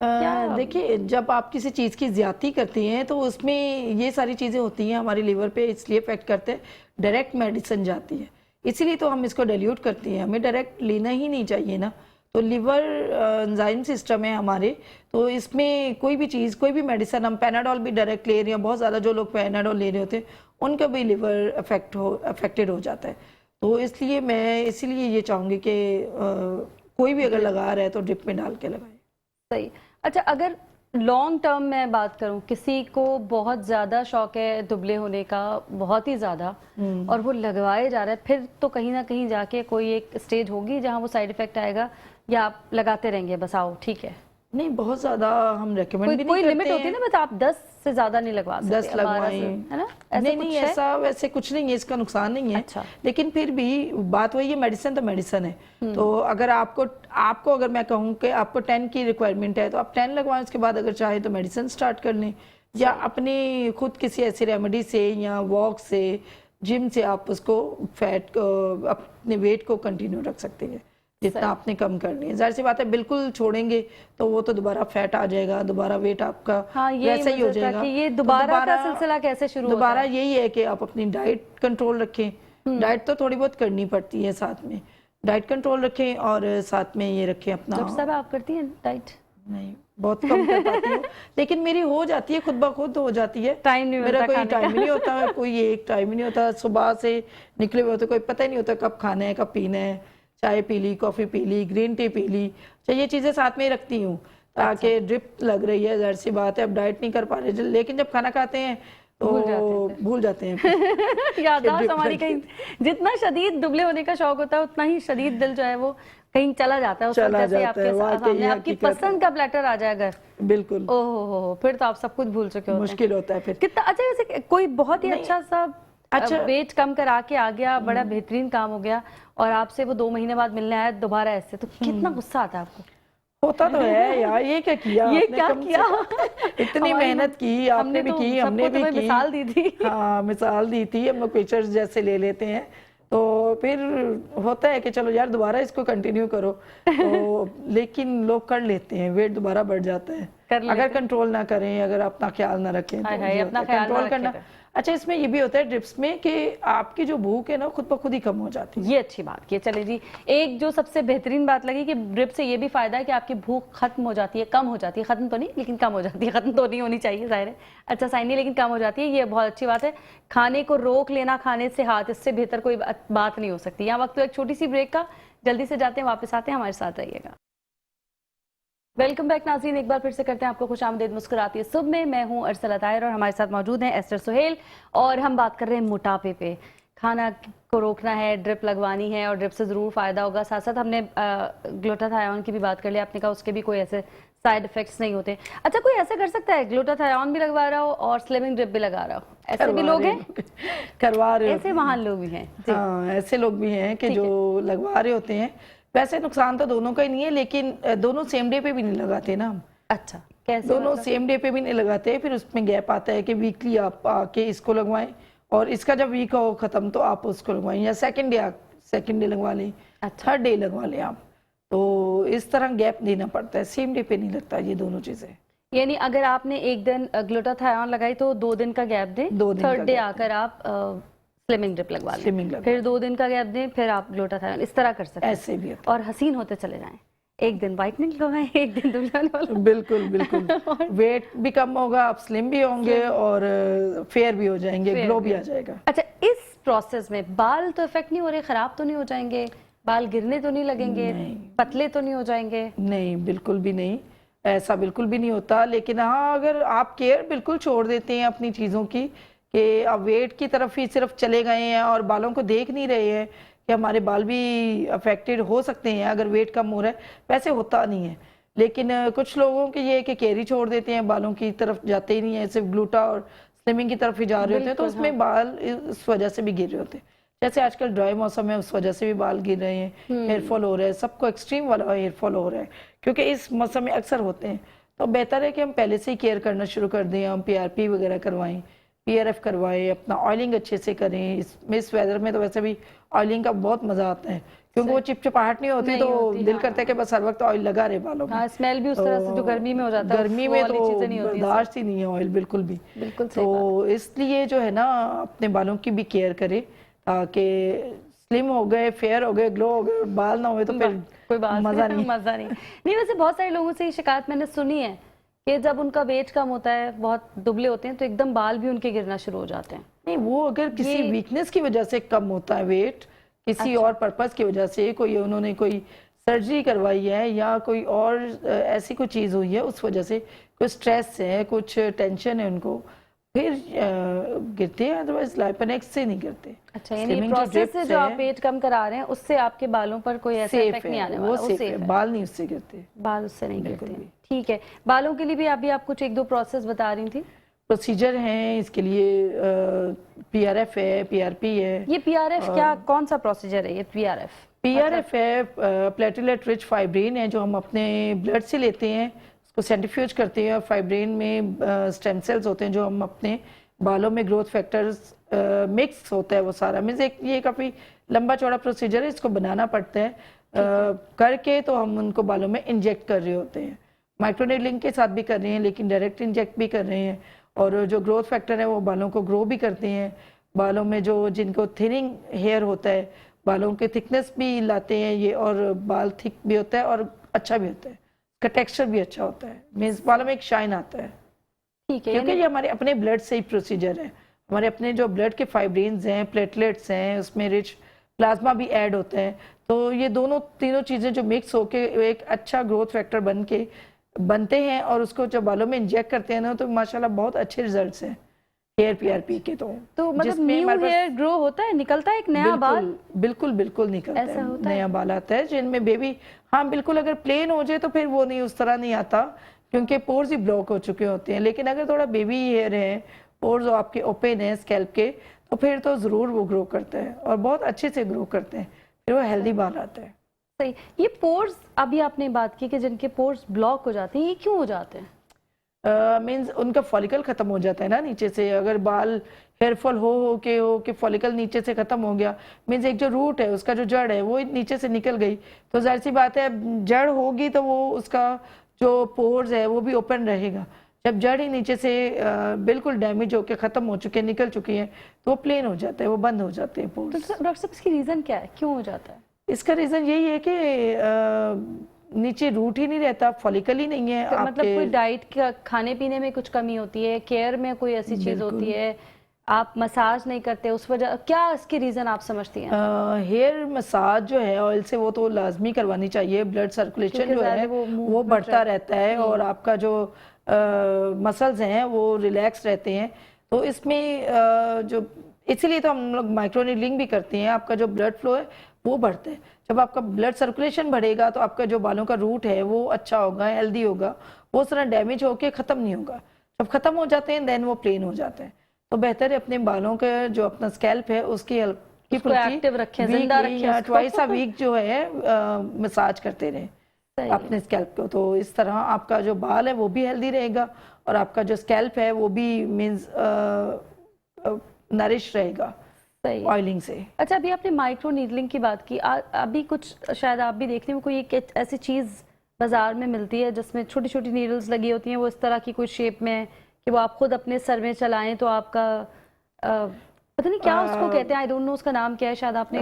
Speaker 1: क्या?
Speaker 2: देखिए, जब आप किसी चीज़ की ज्यादती करती हैं तो उसमें ये सारी चीज़ें होती हैं हमारे लिवर पे, इसलिए इफेक्ट करते हैं। डायरेक्ट मेडिसिन जाती है, इसीलिए तो हम इसको डाइल्यूट करते हैं। हमें डायरेक्ट लेना ही नहीं चाहिए ना। तो लिवर एंजाइम सिस्टम है हमारे, तो इसमें कोई भी चीज़, कोई भी मेडिसिन, हम पैनाडोल भी डायरेक्ट ले रहे हैं, बहुत ज़्यादा जो लोग पैनाडोल ले रहे होते हैं उनका भी लिवर अफेक्टेड हो जाता है। तो इसलिए मैं इसीलिए ये चाहूँगी कि कोई भी अगर लगा रहा है तो ड्रिप में डाल के लगाए।
Speaker 1: सही। अच्छा, अगर लॉन्ग टर्म में बात करूं, किसी को बहुत ज्यादा शौक है दुबले होने का, बहुत ही ज्यादा, और वो लगवाए जा रहा है, फिर तो कहीं ना कहीं जाके कोई एक स्टेज होगी जहां वो साइड इफेक्ट आएगा, या आप लगाते रहेंगे बस आओ ठीक है?
Speaker 2: नहीं, बहुत ज़्यादा हम रेकमेंड भी नहीं
Speaker 1: कोई
Speaker 2: करते
Speaker 1: लिमिट होती है ना, बस आप 10 से ज्यादा नहीं लगवा सकते,
Speaker 2: 10 लगवाएं,
Speaker 1: है ना? ऐसा
Speaker 2: नहीं
Speaker 1: कुछ
Speaker 2: नहीं,
Speaker 1: है?
Speaker 2: ऐसा वैसे कुछ नहीं है, इसका नुकसान नहीं है।
Speaker 1: अच्छा।
Speaker 2: लेकिन फिर भी बात वही है, मेडिसिन तो मेडिसिन है। तो अगर आपको अगर मैं कहूँ कि आपको 10 की रिक्वायरमेंट है तो आप 10 लगवाएं, उसके बाद अगर चाहे तो मेडिसिन स्टार्ट कर लें, या अपनी खुद किसी ऐसी रेमेडी से या वॉक से, जिम से आप उसको फैट अपने वेट को कंटिन्यू रख सकते हैं जितना आपने कम करनी है। जाहिर सी बात है, बिल्कुल छोड़ेंगे तो वो तो दोबारा फैट आ जाएगा, दोबारा वेट आपका
Speaker 1: हाँ,
Speaker 2: वैसा ही हो जाएगा।
Speaker 1: कि ये
Speaker 2: तो
Speaker 1: दोबारा का सिलसिला कैसे शुरू होता
Speaker 2: दोबारा
Speaker 1: है?
Speaker 2: यही है कि आप अपनी डाइट कंट्रोल रखें। डाइट तो थोड़ी बहुत करनी पड़ती है, साथ में डाइट कंट्रोल रखें और साथ में ये रखें अपना।
Speaker 1: डॉक्टर साहब, आप करती हैं डाइट?
Speaker 2: नहीं, बहुत कम कर पाती हूँ, लेकिन मेरी हो जाती है, खुद ब खुद हो जाती है।
Speaker 1: टाइम नहीं
Speaker 2: मेरा
Speaker 1: मिलता
Speaker 2: कोई
Speaker 1: खाने
Speaker 2: टाइम
Speaker 1: का।
Speaker 2: ही नहीं होता, कोई एक टाइम ही नहीं होता। सुबह से निकले हुए होते, कोई पता ही नहीं होता कब खाना है, कब पीना है। चाय पी ली, कॉफ़ी पी ली, ग्रीन टी पी ली, तो ये चीज़ें साथ में ही रखती हूँ ताकि ड्रिप लग रही है, जाहिर सी बात है अब डाइट नहीं कर पा रहे, लेकिन जब खाना खाते हैं तो भूल जाते हैं।
Speaker 1: याददाश्त हमारी कहीं, जितना शदीद दुबले होने का शौक होता है उतना ही शदीद दिल जो है वो कहीं चला जाता है। उस वक्त जैसे आपके सामने आपकी पसंद का प्लेटर आ जाएगा,
Speaker 2: बिल्कुल,
Speaker 1: ओहो हो, फिर तो आप सब कुछ भूल चुके होते हैं।
Speaker 2: मुश्किल होता है फिर।
Speaker 1: कितना अच्छा, जैसे कोई बहुत ही अच्छा सा वेट कम करा के आ गया, बड़ा बेहतरीन काम हो गया, और आपसे वो 2 महीने बाद मिलने आया दोबारा ऐसे, तो कितना गुस्सा आता है आपको?
Speaker 2: होता तो है यार, ये क्या किया,
Speaker 1: ये
Speaker 2: आपने
Speaker 1: क्या
Speaker 2: कम से
Speaker 1: किया?
Speaker 2: इतनी मेहनत की, आपने भी की, हमने भी की,
Speaker 1: मिसाल दी थी।
Speaker 2: हाँ, मिसाल दी थी, हम लोग पिक्चर्स जैसे ले लेते हैं, तो फिर होता है कि चलो यार दोबारा इसको कंटिन्यू करो, तो लेकिन लोग कर लेते हैं, वेट दोबारा बढ़ जाता है अगर कंट्रोल ना करें, अगर अपना ख्याल ना रखें तो
Speaker 1: अपना ख्याल
Speaker 2: कंट्रोल करना। अच्छा, इसमें ये भी होता है ड्रिप्स में कि आपकी जो भूख है ना खुद ब खुद ही कम हो जाती है।
Speaker 1: ये अच्छी बात की। चले जी, एक जो सबसे बेहतरीन बात लगी कि ड्रिप से ये भी फायदा है कि आपकी भूख खत्म हो जाती है, कम हो जाती है, खत्म तो नहीं लेकिन कम हो जाती है, खत्म तो नहीं होनी चाहिए जाहिर है, अच्छा साइन नहीं, लेकिन कम हो जाती है, ये बहुत अच्छी बात है। खाने को रोक लेना, खाने से हाथ, इससे बेहतर कोई बात नहीं हो सकती। यहाँ वक्त तो एक छोटी सी ब्रेक का, जल्दी से जाते हैं, वापस आते हैं, हमारे साथ रहिएगा। वेलकम बैक नाज़रीन, एक बार फिर से करते हैं आपको खुशामदीद मुस्कुराती है सुबह में। मैं हूं अरसला ताहिर और हमारे साथ मौजूद हैं एस्टर सुहेल और हम बात कर रहे हैं मोटापे पे। खाना को रोकना है, ड्रिप लगवानी है और ड्रिप से ज़रूर फ़ायदा होगा। साथ साथ हमने ग्लूटाथायोन की भी बात कर लिया, आपने कहा उसके भी कोई ऐसे साइड इफेक्ट्स नहीं होते। अच्छा, कोई ऐसा कर सकता है ग्लूटाथायोन भी लगवा रहा हो और स्लिमिंग ड्रिप भी लगा रहा हो? ऐसे भी लोग हैं,
Speaker 2: करवा रहे
Speaker 1: ऐसे महान लोग भी हैं।
Speaker 2: हाँ, ऐसे लोग भी हैं कि जो लगवा रहे होते हैं। वैसे नुकसान तो दोनों का ही नहीं है, लेकिन दोनों सेम डे पे भी नहीं लगाते ना हम।
Speaker 1: अच्छा, कैसे?
Speaker 2: दोनों
Speaker 1: मतलब?
Speaker 2: सेम डे पे भी नहीं लगाते, फिर उसमें गैप आता है कि वीकली आप आके इसको लगवाएं और इसका जब वीक हो खत्म तो आप उसको लगवाएं, या सेकंड डे लगवा लें, थर्ड डे लगवा लें आप। तो इस तरह गैप देना पड़ता है, सेम डे पे नहीं लगता ये दोनों चीजें।
Speaker 1: यानी अगर आपने एक दिन ग्लूटाथायोन लगाई तो 2 दिन का गैप दें, थर्ड डे आकर आप स्लिमिंग ड्रिप लगवा लें, फिर 2 दिन का गैप दें, फिर आप ग्लूटाथायोन, इस तरह कर सकते हैं।
Speaker 2: ऐसे भी होता
Speaker 1: और हसीन होते चले जाएं, एक दिन वाइटनिंग लगवाएं, एक दिन दुल्हन वाला।
Speaker 2: बिल्कुल बिल्कुल वेट भी कम होगा, आप स्लिम भी होंगे और फेयर भी हो जाएंगे, ग्लो भी आ जाएगा।
Speaker 1: अच्छा, इस प्रोसेस में बाल तो इफेक्ट नहीं हो रहे, खराब तो नहीं हो जाएंगे, बाल गिरने तो नहीं लगेंगे, पतले तो नहीं हो जाएंगे?
Speaker 2: नहीं, बिल्कुल भी नहीं, ऐसा बिल्कुल भी नहीं होता। लेकिन हाँ, अगर आप केयर बिल्कुल छोड़ देते हैं अपनी चीज़ों की कि अब वेट की तरफ ही सिर्फ चले गए हैं और बालों को देख नहीं रहे हैं कि हमारे बाल भी अफेक्टेड हो सकते हैं अगर वेट कम हो रहा है, वैसे होता नहीं है। लेकिन कुछ लोगों के ये कि केयर ही छोड़ देते हैं, बालों की तरफ जाते ही नहीं है, सिर्फ ग्लूटा और स्लिमिंग की तरफ ही जा रहे होते हैं, तो उसमें बाल इस वजह से भी गिर रहे होते हैं। जैसे आजकल ड्राई मौसम है, उस वजह से भी बाल गिर रहे हैं, हेयर फॉल हो रहा है, सबको एक्सट्रीम वाला हेयर फॉल हो रहा है क्योंकि इस मौसम में अक्सर होते हैं। तो बेहतर है कि हम पहले से ही केयर करना शुरू कर दें, हम पीआरपी वगैरह करवाएं, पीआरएफ करवाएं, अपना ऑयलिंग अच्छे से करें। इस वेदर में तो वैसे भी ऑयलिंग का बहुत मजा आता है क्योंकि वो चिपचिपाहट नहीं होती, तो दिल करता है कि बस हर वक्त ऑयल लगा रहे बालों में।
Speaker 1: स्मेल भी उस तरह से जो गर्मी में हो जाता है,
Speaker 2: गर्मी में तो बर्दाश्त ही नहीं है ऑयल बिल्कुल भी।
Speaker 1: बिल्कुल
Speaker 2: तो इसलिए जो है ना, अपने बालों की भी केयर करें ताकि स्लिम हो गए, फेयर हो गए, ग्लो हो गए, बाल ना हुए तो फिर
Speaker 1: कोई बात
Speaker 2: मजा नहीं।
Speaker 1: मजा नहीं। वैसे बहुत सारे लोगों से ये शिकायत मैंने सुनी है कि जब उनका वेट कम होता है, बहुत दुबले होते हैं, तो एकदम बाल भी उनके गिरना शुरू हो जाते हैं।
Speaker 2: नहीं, वो अगर किसी वीकनेस की वजह से कम होता है वेट, किसी और पर्पस की वजह से, कोई उन्होंने कोई सर्जरी करवाई है या कोई और ऐसी कोई चीज हुई है, उस वजह से कोई स्ट्रेस है, कुछ टेंशन है उनको, फिर गिरते हैं, अदरवाइज लाइपोनेक्स से नहीं गिरते।
Speaker 1: अच्छा, यानी प्रोसेस से जो आप वेट कम करा रहे हैं उससे आपके बालों पर कोई ऐसा इफेक्ट नहीं आने वाला,
Speaker 2: वो सेफ है, बाल नहीं उससे गिरते,
Speaker 1: बाल उससे नहीं गिरते। ठीक है, बालों के लिए भी अभी आप कुछ 1-2 प्रोसेस बता रही थी,
Speaker 2: प्रोसीजर हैं इसके लिए। पीआरएफ है, पीआरपी है।
Speaker 1: ये पीआरएफ क्या, कौन सा प्रोसीजर है ये
Speaker 2: पीआरएफ है प्लेटलेट रिच फाइब्रिन है, जो हम अपने ब्लड से लेते हैं, उसको सेंट्रीफ्यूज करते हैं और फाइब्रिन में स्टेम सेल्स होते हैं जो हम अपने बालों में, ग्रोथ फैक्टर्स मिक्स होता है वो सारा। मीन्स ये काफ़ी लंबा चौड़ा प्रोसीजर है, इसको बनाना पड़ता है करके तो हम उनको बालों में इंजेक्ट कर रहे होते हैं। माइक्रोनेडलिंग के साथ भी कर रहे हैं, लेकिन डायरेक्ट इंजेक्ट भी कर रहे हैं। और जो ग्रोथ फैक्टर है वो बालों को ग्रो भी करते हैं। बालों में जो जिनको थिनिंग हेयर होता है, बालों के थिकनेस भी लाते हैं ये, और बाल थिक भी होता है और अच्छा भी होता है, का टेक्सचर भी अच्छा होता है, मीन्स बालों में एक शाइन आता है।
Speaker 1: ठीक है,
Speaker 2: क्योंकि ये हमारे अपने ब्लड से ही प्रोसीजर है। हमारे अपने जो ब्लड के फाइब्रिन्स हैं, प्लेटलेट्स हैं, उसमें रिच प्लाज्मा भी ऐड होता है, तो ये तीनों चीज़ें जो मिक्स होके एक अच्छा ग्रोथ फैक्टर बनते हैं और उसको जब बालों में इंजेक्ट करते हैं ना, तो माशाल्लाह बहुत अच्छे रिजल्ट्स हैं हेयर पीआरपी के। तो
Speaker 1: मतलब न्यू हेयर ग्रो होता है, निकलता है एक नया बाल?
Speaker 2: बिल्कुल निकलता है, नया बाल आता है जिनमें बेबी। हाँ बिल्कुल, अगर प्लेन हो जाए तो फिर वो नहीं, उस तरह नहीं आता क्योंकि पोर्स ही ब्लॉक हो चुके होते हैं। लेकिन अगर थोड़ा बेबी हेयर है, पोर्स आपके ओपन है स्कैल्प के, तो फिर तो ज़रूर वो ग्रो करता है और बहुत अच्छे से ग्रो करते हैं, फिर वो हेल्दी बाल आता है।
Speaker 1: सही। ये पोर्स, अभी आपने बात की कि जिनके पोर्स ब्लॉक हो जाते हैं, ये क्यों हो जाते हैं?
Speaker 2: मीन्स उनका फॉलिकल खत्म हो जाता है ना नीचे से। अगर बाल हेयरफॉल हो के फॉलिकल नीचे से खत्म हो गया, मीन्स एक जो रूट है उसका जो जड़ है वो नीचे से निकल गई, तो जाहिर सी बात है जड़ होगी तो वो उसका जो पोर्स है वो भी ओपन रहेगा। जब जड़ ही नीचे से बिल्कुल डैमेज होकर खत्म हो चुके हैं, निकल चुकी है, तो वो प्लेन हो जाता है, वो बंद हो जाते हैं पोर्स।
Speaker 1: तो डॉक्टर साहब, इसकी रीजन क्या है, क्यों हो जाता है?
Speaker 2: इसका रीजन यही है कि नीचे रूट ही नहीं रहता, फॉलिकल ही नहीं है।
Speaker 1: तो मतलब कोई डाइट का, खाने पीने में कुछ कमी होती है, केयर में कोई ऐसी चीज होती है, आप मसाज नहीं करते, उस वजह क्या इसकी रीजन आप समझती हैं?
Speaker 2: हेयर मसाज जो है ऑयल से वो तो लाजमी करवानी चाहिए। ब्लड सर्कुलेशन
Speaker 1: क्योंकि
Speaker 2: जो है
Speaker 1: ज़्यादा वो
Speaker 2: वो
Speaker 1: मूवमेंट
Speaker 2: बढ़ता रहता है और आपका जो मसल्स हैं वो रिलैक्स रहते हैं। तो इसमें जो इसीलिए तो हम लोग माइक्रो नीडलिंग भी करते हैं। आपका जो ब्लड फ्लो है वो बढ़ता है। जब आपका ब्लड सर्कुलेशन बढ़ेगा तो आपका जो बालों का रूट है वो अच्छा होगा, हेल्दी होगा, वो सारा डैमेज होके ख़त्म नहीं होगा। जब ख़त्म हो जाते हैं देन वो प्लेन हो जाते हैं। तो बेहतर है अपने बालों का जो अपना स्कैल्प है उसकी हल्की
Speaker 1: उसको एक्टिव रखें, जिंदा
Speaker 2: वीकली
Speaker 1: रखें
Speaker 2: या
Speaker 1: उसको।
Speaker 2: ट्वाइस अ वीक जो है मसाज करते रहें
Speaker 1: सही है।
Speaker 2: अपने स्कैल्प को। तो इस तरह आपका जो बाल है वो भी हेल्दी रहेगा और आपका जो स्कैल्प है वो भी मीन्स नरिश रहेगा
Speaker 1: सही है।
Speaker 2: ऑयलिंग से।
Speaker 1: अच्छा, अभी आपने माइक्रो नीडलिंग की बात की, अभी कुछ शायद आप भी देखते हो, कोई एक ऐसी चीज़ बाजार में मिलती है जिसमें छोटी छोटी नीडल्स लगी होती हैं, वो इस तरह की कोई शेप में है कि वो आप खुद अपने सर में चलाएं तो आपका पता नहीं क्या उसको कहते हैं, आई डोंट नो उसका नाम क्या है, शायद आपने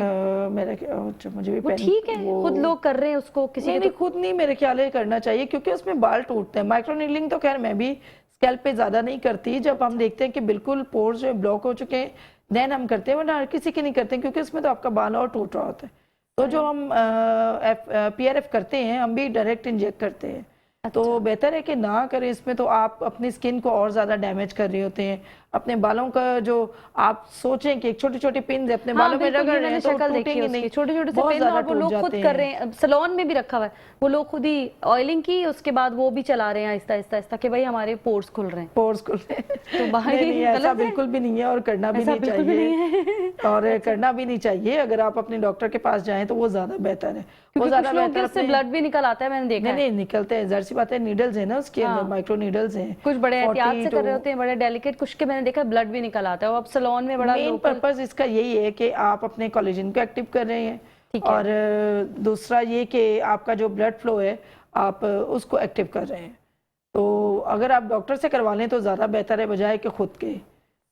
Speaker 2: मुझे भी
Speaker 1: वो ठीक है खुद लोग कर रहे हैं उसको, किसी
Speaker 2: नहीं, खुद नहीं मेरे ख्याल है करना चाहिए क्योंकि उसमें बाल टूटते हैं। माइक्रो नीडलिंग तो खैर मैं भी स्कैल्प पे ज्यादा नहीं करती। जब हम देखते हैं कि बिल्कुल पोर्स जो ब्लॉक हो चुके हैं देन हम करते हैं, वरना हर किसी की नहीं करते क्योंकि उसमें तो आपका बाल और टूट रहा होता है। तो जो हम PRF करते हैं हम भी डायरेक्ट इंजेक्ट करते हैं। तो बेहतर है कि ना करें इसमें, तो आप अपनी स्किन को और ज्यादा डैमेज कर रहे होते हैं। अपने बालों का जो आप सोचें कि एक छोटी छोटी पिन अपने बालों में रगड़ रहे हैं तो टूटेंगे नहीं,
Speaker 1: छोटे छोटे से
Speaker 2: बहुत
Speaker 1: पिन,
Speaker 2: ज्यादा
Speaker 1: और वो लोग
Speaker 2: टूट
Speaker 1: खुद
Speaker 2: जाते
Speaker 1: कर रहे
Speaker 2: हैं।
Speaker 1: हैं, सैलून में भी रखा हुआ है, वो लोग खुद ही ऑयलिंग की, उसके बाद वो भी चला रहे हैं आहिस्ता आहिस्ता आहिस्ता कि भाई हमारे पोर्स खुल रहे हैं।
Speaker 2: पोर्स खुल रहे हैं
Speaker 1: तो भाई
Speaker 2: नहीं, ऐसा बिल्कुल भी नहीं है और करना भी नहीं चाहिए और करना भी नहीं चाहिए। अगर आप अपने डॉक्टर के पास जाएं तो वो ज्यादा बेहतर है। वो ज्यादा बेहतर,
Speaker 1: उससे ब्लड भी निकल आता है, मैंने देखा है।
Speaker 2: नहीं निकलते हैं, जाहिर सी बात है, नीडल्स है ना उसके अंदर, माइक्रो नीडल्स हैं।
Speaker 1: कुछ बड़े एहतियात से कर रहे होते हैं, बड़े डेलिकेट, कुछ के मैंने देखा ब्लड भी निकल आता है। अब सैलून में बड़ा
Speaker 2: मेन पर्पस इसका यही है कि आप अपने कोलेजन को एक्टिव कर रहे हैं और दूसरा ये कि आपका जो ब्लड फ्लो है आप उसको एक्टिव कर रहे हैं। तो अगर आप डॉक्टर से करवा लें तो ज़्यादा बेहतर है बजाय कि खुद के।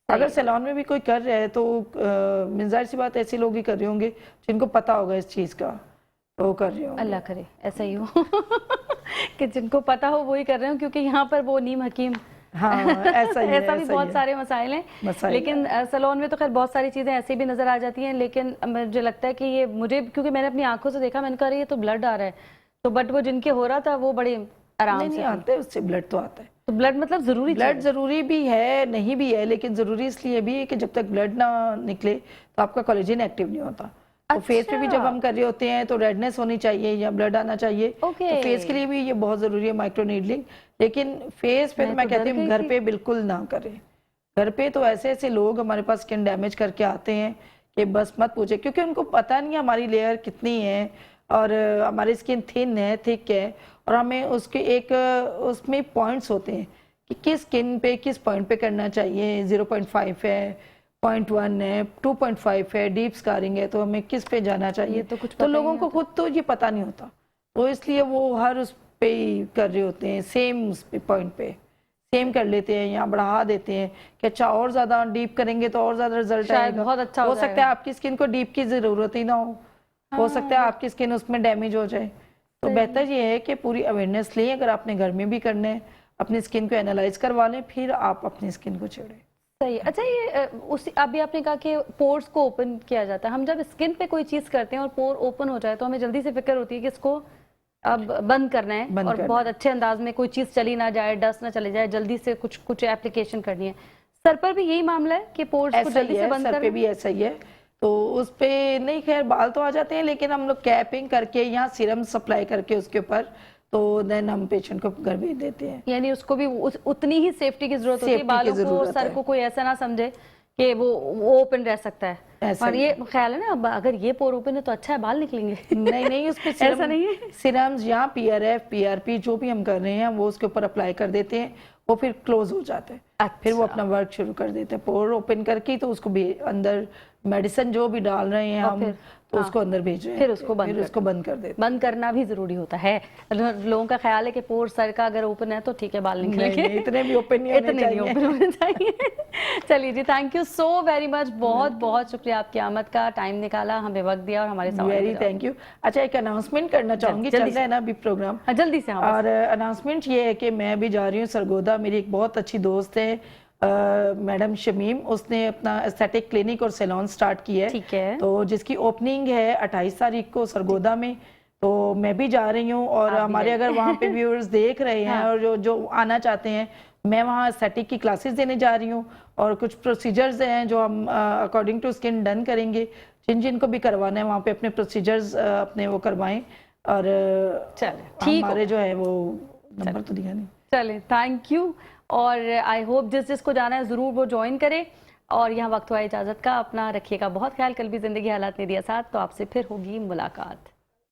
Speaker 2: अगर सैलून में भी कोई कर रहा है तो जाहिर सी बात ऐसे लोग ही कर रहे होंगे जिनको पता होगा इस चीज़ का, तो कर रहे होंगे।
Speaker 1: अल्लाह करे ऐसा ही हो कि जिनको पता हो वही कर रहे हो, क्योंकि यहाँ पर वो नीम हकीम
Speaker 2: हाँ ऐसा ही है,
Speaker 1: ऐसा भी बहुत सारे मसाइल हैं। लेकिन सैलून में तो खैर बहुत सारी चीज़ें ऐसी भी नज़र आ जाती हैं, लेकिन मुझे लगता है कि ये मुझे, क्योंकि मैंने अपनी आंखों से देखा, मैंने कहा ये तो ब्लड आ रहा है, तो बट वो जिनके हो रहा था वो बड़े आराम से
Speaker 2: आते हैं, उससे ब्लड तो आता है।
Speaker 1: तो ब्लड मतलब जरूरी,
Speaker 2: ब्लड जरूरी भी है, नहीं भी है, लेकिन जरूरी इसलिए भी है कि जब तक ब्लड ना निकले तो आपका कोलेजन एक्टिव नहीं होता। तो फेस पे भी जब हम कर रहे होते हैं तो रेडनेस होनी चाहिए या ब्लड आना चाहिए। तो फेस के लिए भी ये बहुत जरूरी है माइक्रो नीडलिंग। लेकिन फेस पे तो मैं कहती हूँ घर पे बिल्कुल ना करें। घर पे तो ऐसे ऐसे लोग हमारे पास स्किन डैमेज करके आते हैं कि बस मत पूछे, क्योंकि उनको पता नहीं हमारी लेयर कितनी है और हमारी स्किन थिन है, थिक है, और हमें उसके एक उसमें पॉइंट्स होते हैं कि किस स्किन पे किस पॉइंट पे करना चाहिए। 0.5 है, 0.1 है, 2.5 है, डीप स्कारिंग है, तो हमें किस पे जाना चाहिए। तो लोगों को खुद तो ये पता नहीं होता, तो इसलिए वो हर उस पे ही कर रहे होते हैं, सेम उस पॉइंट पे सेम कर लेते हैं या बढ़ा देते हैं कि अच्छा और ज्यादा डीप करेंगे तो और ज्यादा रिजल्ट आएगा।
Speaker 1: बहुत अच्छा
Speaker 2: हो सकता है आपकी स्किन को डीप की जरूरत ही ना हो सकता है आपकी स्किन उसमें डैमेज हो जाए। तो बेहतर ये है कि पूरी अवेयरनेस लें। अगर आपने घर में भी करना है अपनी स्किन को एनालाइज करवा लें, फिर आप अपनी स्किन को छेड़ें।
Speaker 1: सही। अच्छा, ये उसी अभी आपने कहा कि पोर्स को ओपन किया जाता है, हम जब स्किन पे कोई चीज करते हैं और पोर ओपन हो जाए तो हमें जल्दी से फिक्र होती है कि इसको अब बंद करना है और बहुत अच्छे अंदाज में कोई चीज चली ना जाए, डस्ट ना चली जाए, जल्दी से कुछ एप्लीकेशन करनी है। सर पर भी यही मामला है कि पोर्स को जल्दी से बंद करना?
Speaker 2: सर पे भी ऐसा ही है। तो उस पे नहीं, खैर बाल तो आ जाते हैं, लेकिन हम लोग कैपिंग करके या सीरम सप्लाई करके उसके ऊपर, तो देन हम पेशेंट को घर भेज देते हैं।
Speaker 1: यानी उसको भी उतनी ही सेफ्टी की जरूरत होती है, बालों को, सर को कोई ऐसा ना समझे कि वो ओपन रह सकता है। और ये ख्याल है ना, अब अगर ये पोर ओपन है तो अच्छा है बाल निकलेंगे।
Speaker 2: नहीं उसमें ऐसा नहीं है। सिरम्स या PRF PRP जो भी हम कर रहे हैं वो उसके ऊपर अप्लाई कर देते हैं, वो फिर क्लोज हो जाते हैं। अच्छा। फिर वो अपना वर्क शुरू कर देते हैं। पोर ओपन करके तो उसको भी अंदर मेडिसिन जो भी डाल रहे हैं हम तो उसको अंदर भेज रहे हैं, फिर उसको बंद कर देते।
Speaker 1: बंद करना भी जरूरी होता है। लोगों का ख्याल है कि पोर सर का अगर ओपन है तो ठीक है बाल निकलेंगे।
Speaker 2: नहीं, इतने भी ओपन नहीं होने
Speaker 1: चाहिए। चलिए जी, thank you so very much, बहुत बहुत शुक्रिया आपकी आमद का, टाइम निकाला, हमें वक्त दिया और हमारे साथ।
Speaker 2: Very thank you. अच्छा, एक अनाउंसमेंट करना चाहूंगी, चल रहा है ना अभी प्रोग्राम?
Speaker 1: जल्दी से।
Speaker 2: और अनाउंसमेंट ये है कि मैं अभी जा रही हूँ सरगोदा। मेरी एक बहुत अच्छी दोस्त है मैडम शमीम, उसने अपना एस्थेटिक क्लिनिक और सैलून स्टार्ट किया है।
Speaker 1: ठीक है।
Speaker 2: तो जिसकी ओपनिंग है 28 तारीख को सरगोदा में। तो मैं भी जा रही हूँ, और
Speaker 1: आप भी
Speaker 2: हमारे
Speaker 1: जाइए।
Speaker 2: अगर वहाँ पे व्यूअर्स देख रहे हैं
Speaker 1: हाँ।
Speaker 2: और जो जो आना चाहते हैं, मैं वहाँ एस्थेटिक की क्लासेस देने जा रही हूँ, और कुछ प्रोसीजर्स हैं जो हम अकॉर्डिंग टू स्किन डन करेंगे। जिन जिनको भी करवाना है वहाँ पे अपने प्रोसीजर्स अपने वो करवाएं। और
Speaker 1: चले, ठीक
Speaker 2: हमारे
Speaker 1: होगा।
Speaker 2: जो है वो नंबर तो दिया नहीं।
Speaker 1: चले, थैंक यू। और आई होप जिस जिसको जाना है ज़रूर वो ज्वाइन करे। और यहाँ वक्त हुआ इजाज़त का, अपना रखिएगा बहुत ख्याल। कल भी ज़िंदगी हालात ने दिया साथ, तो आपसे फिर होगी मुलाकात।